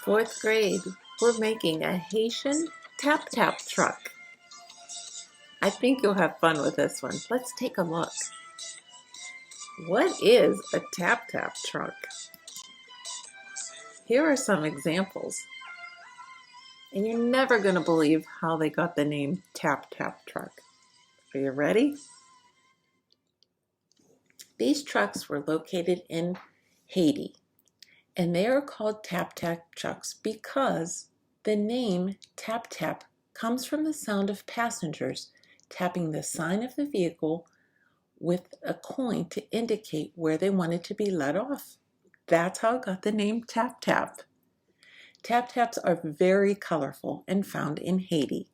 Fourth grade, we're making a Haitian tap-tap truck. I think you'll have fun with this one. Let's take a look. What is a tap-tap truck? Here are some examples. And you're never going to believe how they got the name tap-tap truck. Are you ready? These trucks were located in Haiti, and they are called tap-tap trucks because the name tap-tap comes from the sound of passengers tapping the sign of the vehicle with a coin to indicate where they wanted to be let off. That's how it got the name tap-tap. Tap-taps are very colorful and found in Haiti.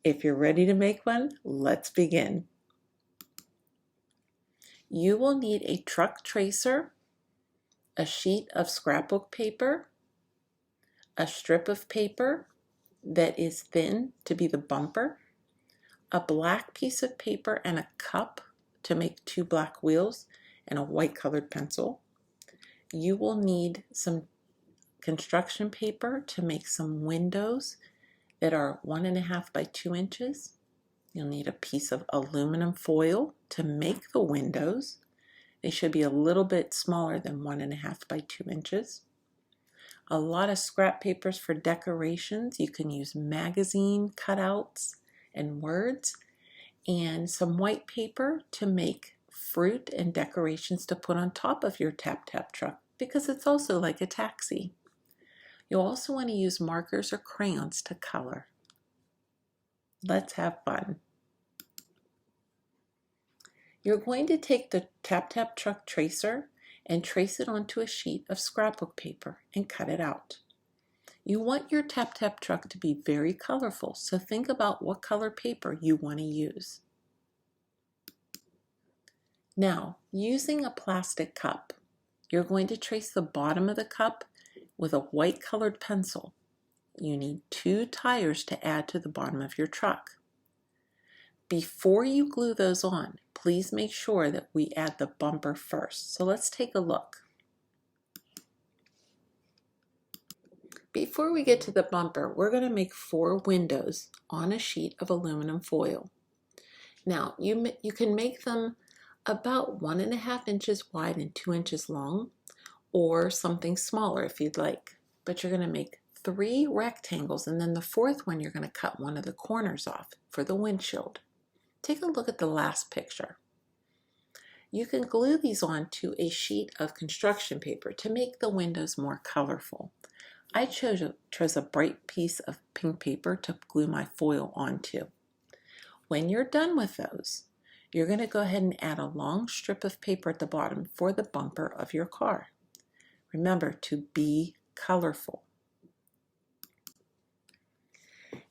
If you're ready to make one, let's begin. You will need a truck tracer, a sheet of scrapbook paper, a strip of paper that is thin to be the bumper, a black piece of paper and a cup to make 2 black wheels, and a white colored pencil. You will need some construction paper to make some windows that are 1.5 by 2 inches. You'll need a piece of aluminum foil to make the windows. They should be a little bit smaller than 1.5 by 2 inches. A lot of scrap papers for decorations. You can use magazine cutouts and words, and some white paper to make fruit and decorations to put on top of your tap-tap truck because it's also like a taxi. You'll also want to use markers or crayons to color. Let's have fun. You're going to take the tap-tap truck tracer and trace it onto a sheet of scrapbook paper and cut it out. You want your tap-tap truck to be very colorful, so think about what color paper you want to use. Now, using a plastic cup, you're going to trace the bottom of the cup with a white colored pencil. You need 2 tires to add to the bottom of your truck. Before you glue those on, please make sure that we add the bumper first. So let's take a look. Before we get to the bumper, we're going to make 4 windows on a sheet of aluminum foil. Now, you can make them about 1.5 inches wide and 2 inches long, or something smaller if you'd like. But you're going to make 3 rectangles, and then the 4th one you're going to cut one of the corners off for the windshield. Take a look at the last picture. You can glue these onto a sheet of construction paper to make the windows more colorful. I chose a bright piece of pink paper to glue my foil onto. When you're done with those, you're going to go ahead and add a long strip of paper at the bottom for the bumper of your car. Remember to be colorful.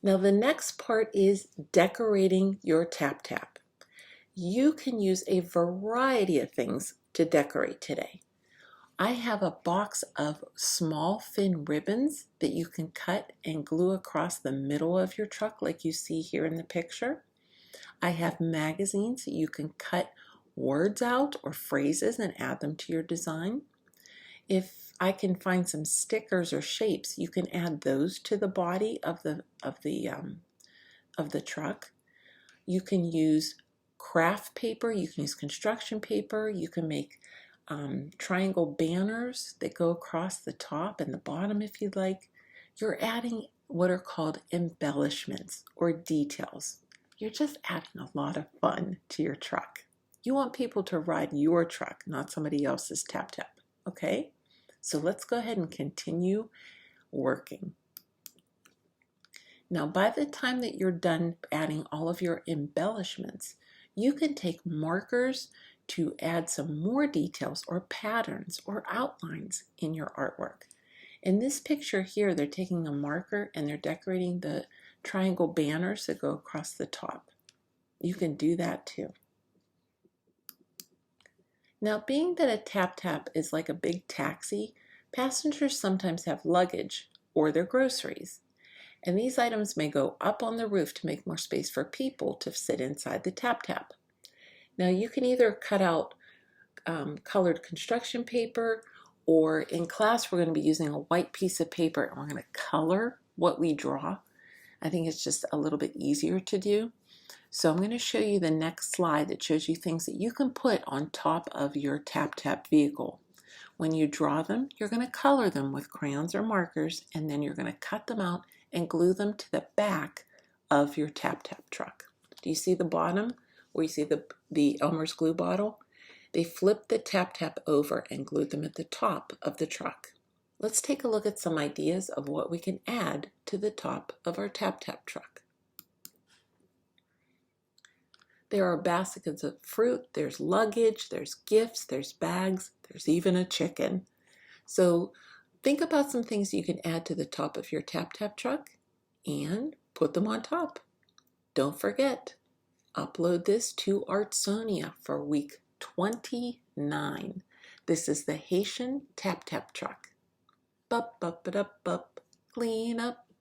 Now the next part is decorating your tap-tap. You can use a variety of things to decorate today. I have a box of small thin ribbons that you can cut and glue across the middle of your truck like you see here in the picture. I have magazines that you can cut words out or phrases and add them to your design. If I can find some stickers or shapes, you can add those to the body of the truck. You can use craft paper, you can use construction paper, you can make triangle banners that go across the top and the bottom if you'd like. You're adding what are called embellishments or details. You're just adding a lot of fun to your truck. You want people to ride your truck, not somebody else's tap-tap, okay? So let's go ahead and continue working. Now, by the time that you're done adding all of your embellishments, you can take markers to add some more details or patterns or outlines in your artwork. In this picture here, they're taking a marker and they're decorating the triangle banners that go across the top. You can do that too. Now, being that a tap-tap is like a big taxi, passengers sometimes have luggage or their groceries. And these items may go up on the roof to make more space for people to sit inside the tap-tap. Now you can either cut out colored construction paper or in class we're going to be using a white piece of paper and we're going to color what we draw. I think it's just a little bit easier to do. So I'm going to show you the next slide that shows you things that you can put on top of your tap-tap vehicle. When you draw them, you're going to color them with crayons or markers, and then you're going to cut them out and glue them to the back of your tap-tap truck. Do you see the bottom where you see the Elmer's glue bottle? They flipped the tap-tap over and glued them at the top of the truck. Let's take a look at some ideas of what we can add to the top of our tap-tap truck. There are baskets of fruit, there's luggage, there's gifts, there's bags, there's even a chicken. So think about some things you can add to the top of your tap-tap truck and put them on top. Don't forget, upload this to Artsonia for week 29. This is the Haitian tap-tap truck. Bup, bup, bup, bup, clean up